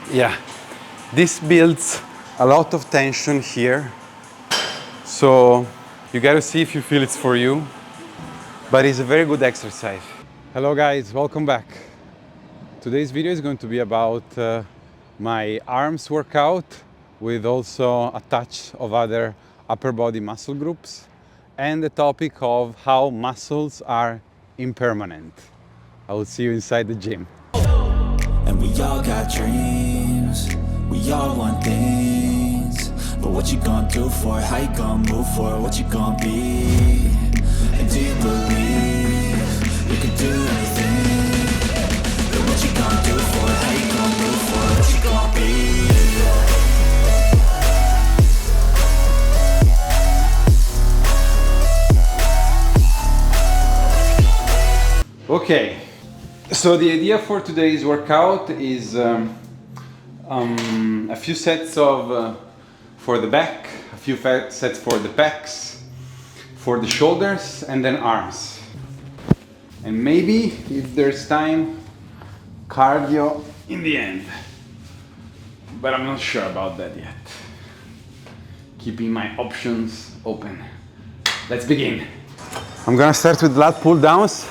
Yeah, this builds a lot of tension here. So you gotta see if you feel it's for you, but it's a very good exercise. Hello guys, welcome back. Today's video is going to be about my arms workout with also a touch of other upper body muscle groups and the topic of how muscles are impermanent. I will see you inside the gym. And we all got dreams, we all want things, but what you gonna do for it, how you gonna move for it, what you gonna be, and do you believe you can do anything, but what you gonna do for it, how you gonna move for it, what you gonna be. Okay, so the idea for today's workout is a few sets of for the back, a few sets for the pecs, for the shoulders, and then arms. And maybe, if there's time, cardio in the end. But I'm not sure about that yet. Keeping my options open. Let's begin. I'm gonna start with lat pull downs.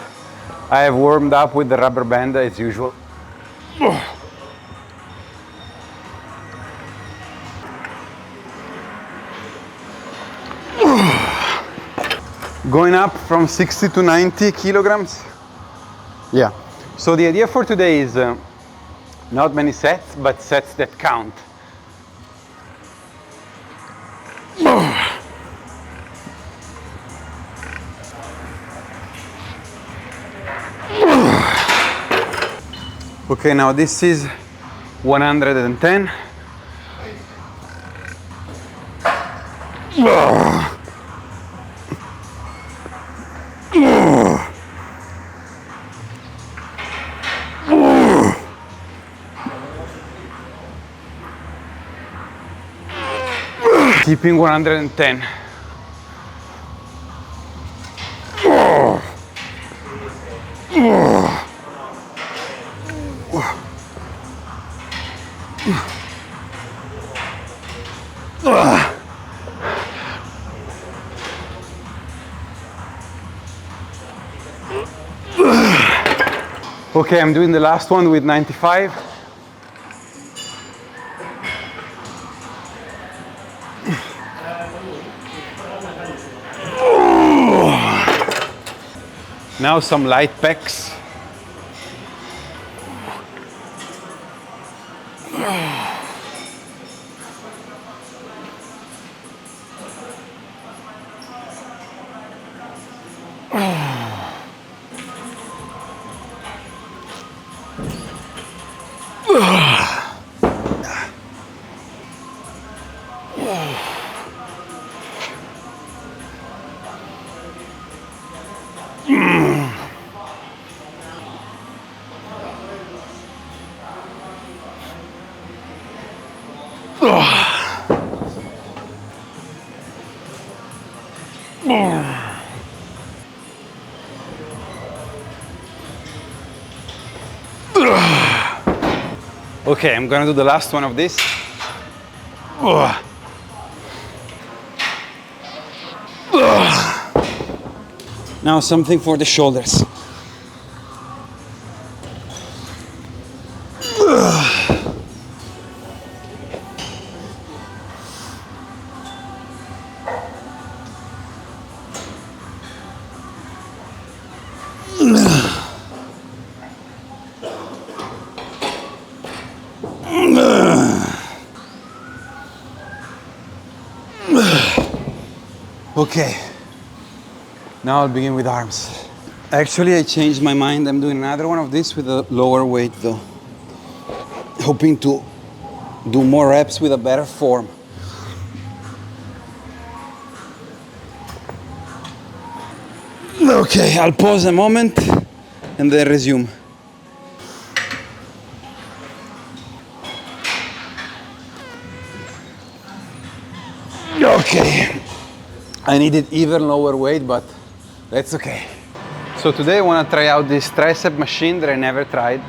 I have warmed up with the rubber band as usual. Going up from 60 to 90 kilograms. Yeah. So the idea for today is not many sets, but sets that count. Okay, now this is 110. Keeping 110. Okay, I'm doing the last one with 95. Now some light pecs. Okay, I'm gonna do the last one of this. Now something for the shoulders. Okay, now I'll begin with arms. Actually, I changed my mind. I'm doing another one of this with a lower weight though. Hoping to do more reps with a better form. Okay, I'll pause a moment and then resume. Okay, I needed even lower weight, but that's okay. So today I want to try out this tricep machine that I never tried.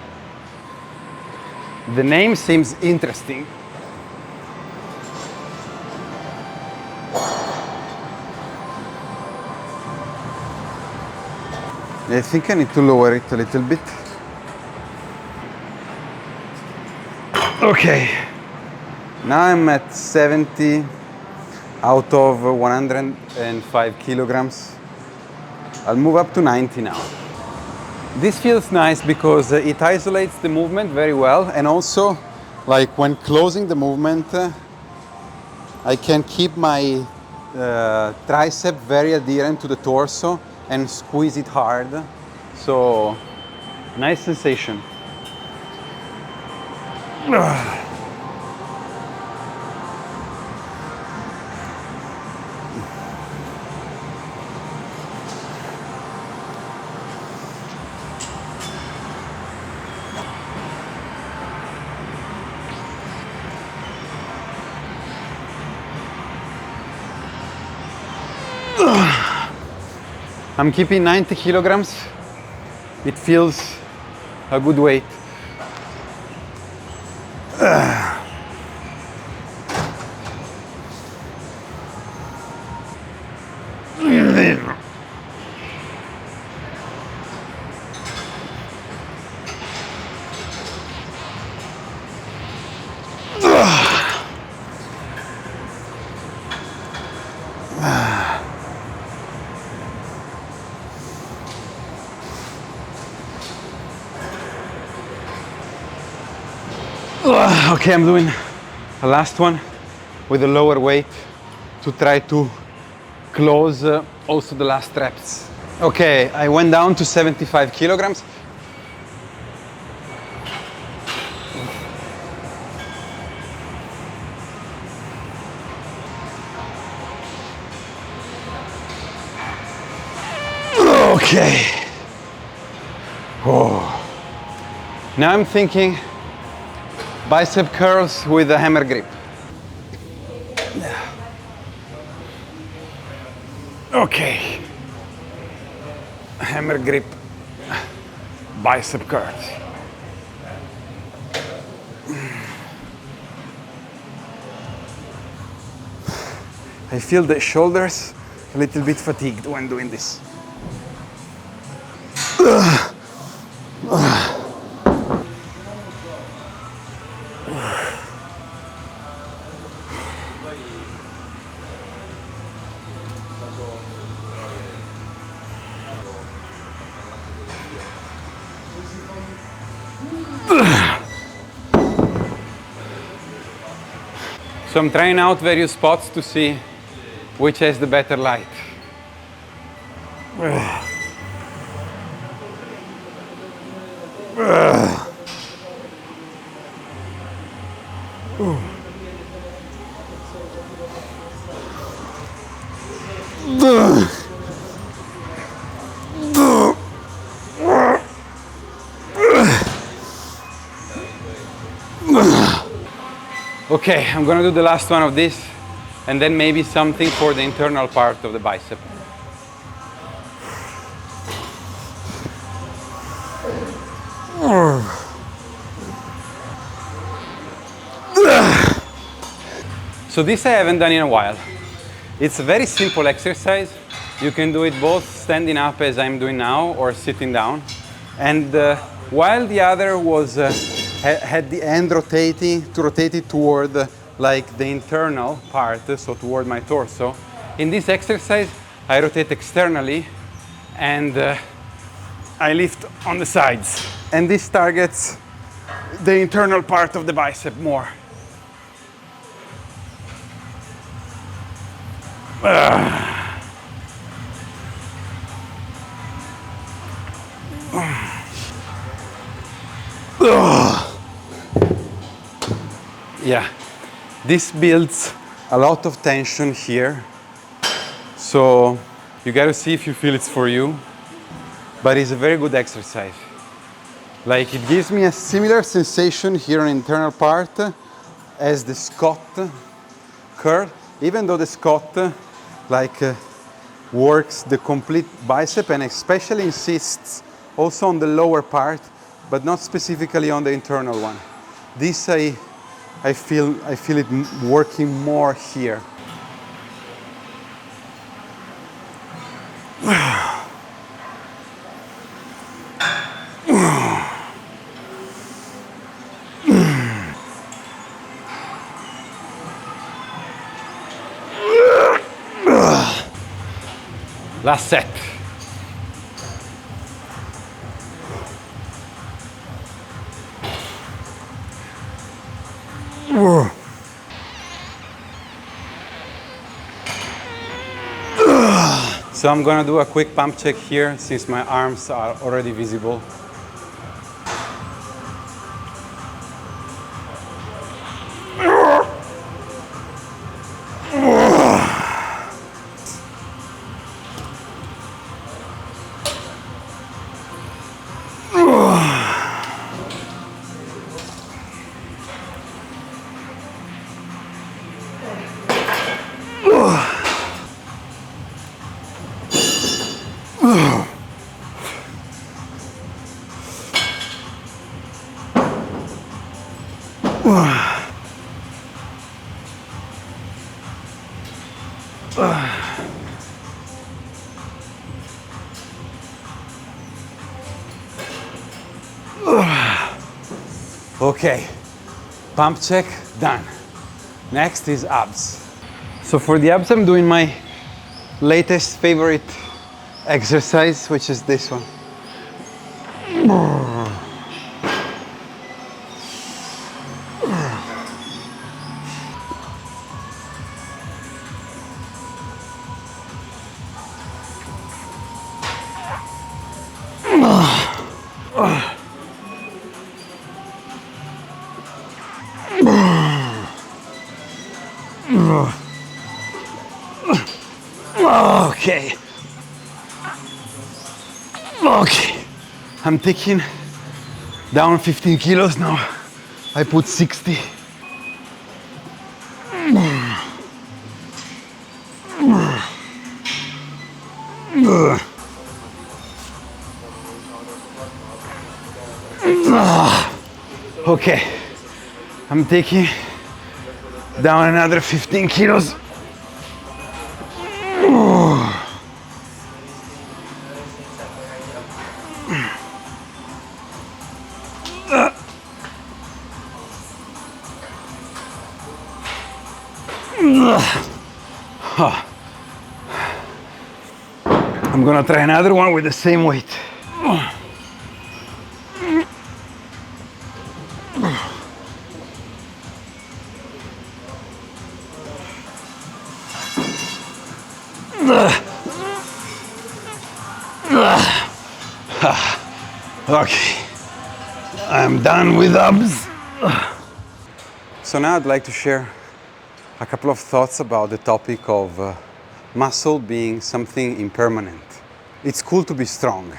The name seems interesting. I think I need to lower it a little bit. Okay. Now I'm at 70 out of 105 kilograms. I'll move up to 90 now. This feels nice because it isolates the movement very well, and also like when closing the movement I can keep my tricep very adherent to the torso and squeeze it hard. So nice sensation. I'm keeping 90 kilograms. It feels a good weight. Okay, I'm doing a last one with a lower weight to try to close also the last reps. Okay, I went down to 75 kilograms. Okay. Oh. Now I'm thinking bicep curls with a hammer grip. Okay. Hammer grip, bicep curls. I feel the shoulders a little bit fatigued when doing this. So I'm trying out various spots to see which has the better light. Okay, I'm gonna do the last one of this and then maybe something for the internal part of the bicep. So this I haven't done in a while. It's a very simple exercise. You can do it both standing up as I'm doing now or sitting down. And while the other was had the end rotating to rotate it toward like the internal part, so toward my torso. In this exercise, I rotate externally and I lift on the sides. And this targets the internal part of the bicep more. Yeah, this builds a lot of tension here. So you gotta see if you feel it's for you. But it's a very good exercise. Like it gives me a similar sensation here on the internal part as the squat curl, even though the squat works the complete bicep and especially insists also on the lower part, but not specifically on the internal one. This I feel it working more here. Last set. So I'm gonna do a quick pump check here since my arms are already visible. Okay, pump check done. Next is abs. So for the abs, I'm doing my latest favorite exercise, which is this one. Okay. Okay. I'm taking down 15 kilos now. I put 60. Okay. I'm taking down another 15 kilos. I'm gonna try another one with the same weight. Okay, I'm done with abs. So now I'd like to share a couple of thoughts about the topic of muscle being something impermanent. It's cool to be strong.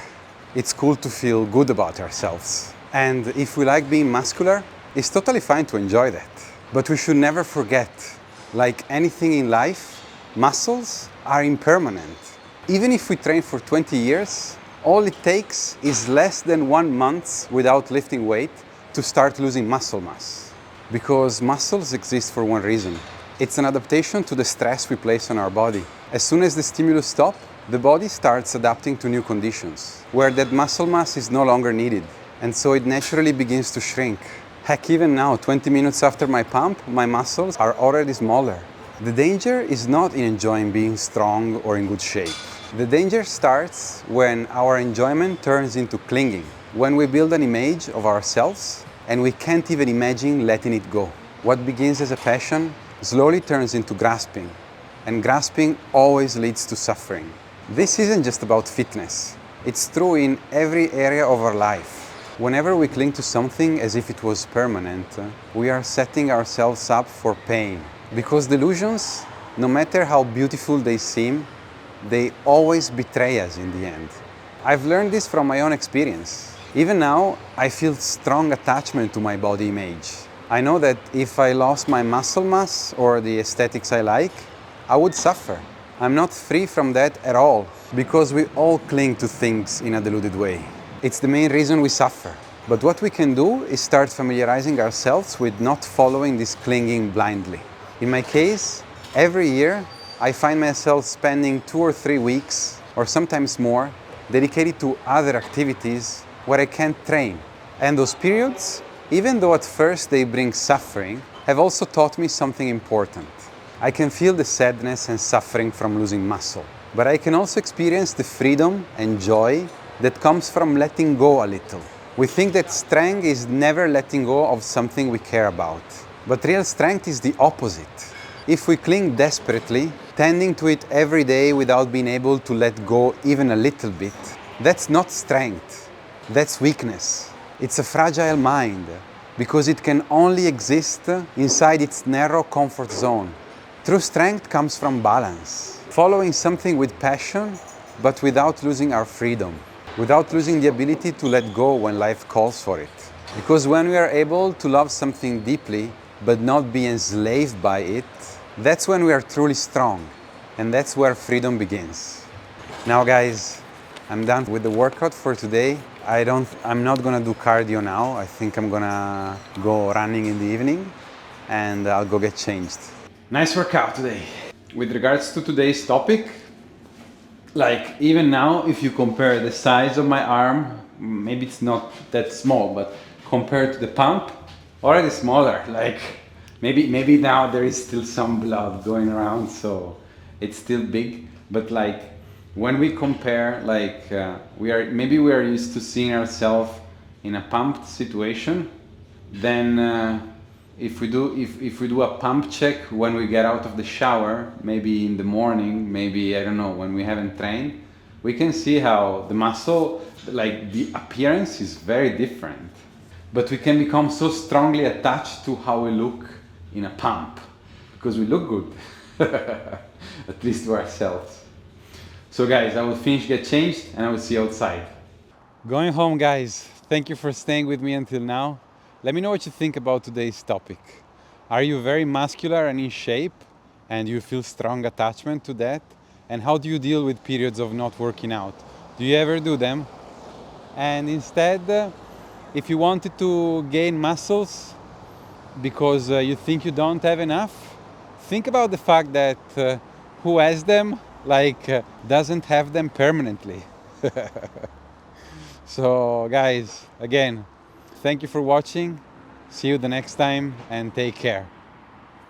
It's cool to feel good about ourselves. And if we like being muscular, it's totally fine to enjoy that. But we should never forget, like anything in life, muscles are impermanent. Even if we train for 20 years, all it takes is less than 1 month without lifting weight to start losing muscle mass. Because muscles exist for one reason. It's an adaptation to the stress we place on our body. As soon as the stimulus stops, the body starts adapting to new conditions, where that muscle mass is no longer needed. And so it naturally begins to shrink. Heck, even now, 20 minutes after my pump, my muscles are already smaller. The danger is not in enjoying being strong or in good shape. The danger starts when our enjoyment turns into clinging, when we build an image of ourselves and we can't even imagine letting it go. What begins as a passion slowly turns into grasping, and grasping always leads to suffering. This isn't just about fitness. It's true in every area of our life. Whenever we cling to something as if it was permanent, we are setting ourselves up for pain. Because delusions, no matter how beautiful they seem, they always betray us in the end. I've learned this from my own experience. Even now, I feel strong attachment to my body image. I know that if I lost my muscle mass or the aesthetics I like, I would suffer. I'm not free from that at all, because we all cling to things in a deluded way. It's the main reason we suffer. But what we can do is start familiarizing ourselves with not following this clinging blindly. In my case, every year I find myself spending 2 or 3 weeks, or sometimes more, dedicated to other activities where I can't train. And those periods, even though at first they bring suffering, have also taught me something important. I can feel the sadness and suffering from losing muscle, but I can also experience the freedom and joy that comes from letting go a little. We think that strength is never letting go of something we care about, but real strength is the opposite. If we cling desperately, tending to it every day without being able to let go even a little bit, that's not strength, that's weakness. It's a fragile mind, because it can only exist inside its narrow comfort zone. True strength comes from balance, following something with passion, but without losing our freedom, without losing the ability to let go when life calls for it. Because when we are able to love something deeply, but not be enslaved by it, that's when we are truly strong, and that's where freedom begins. Now guys, I'm done with the workout for today. I'm not gonna do cardio now. I think I'm gonna go running in the evening and I'll go get changed. Nice workout today. With regards to today's topic, like even now, if you compare the size of my arm, maybe it's not that small, but compared to the pump, already smaller. Like maybe now there is still some blood going around, so it's still big, but like when we compare, like we are used to seeing ourselves in a pumped situation, then if we do a pump check when we get out of the shower, maybe in the morning, maybe I don't know, when we haven't trained, we can see how the muscle, like the appearance is very different. But we can become so strongly attached to how we look in a pump because we look good, at least to ourselves. So guys, I will finish, get changed, and I will see you outside. Going home, guys. Thank you for staying with me until now. Let me know what you think about today's topic. Are you very muscular and in shape, and you feel strong attachment to that? And how do you deal with periods of not working out? Do you ever do them? And instead, if you wanted to gain muscles because you think you don't have enough, think about the fact that who has them doesn't have them permanently. So guys, again, thank you for watching. See you the next time and take care.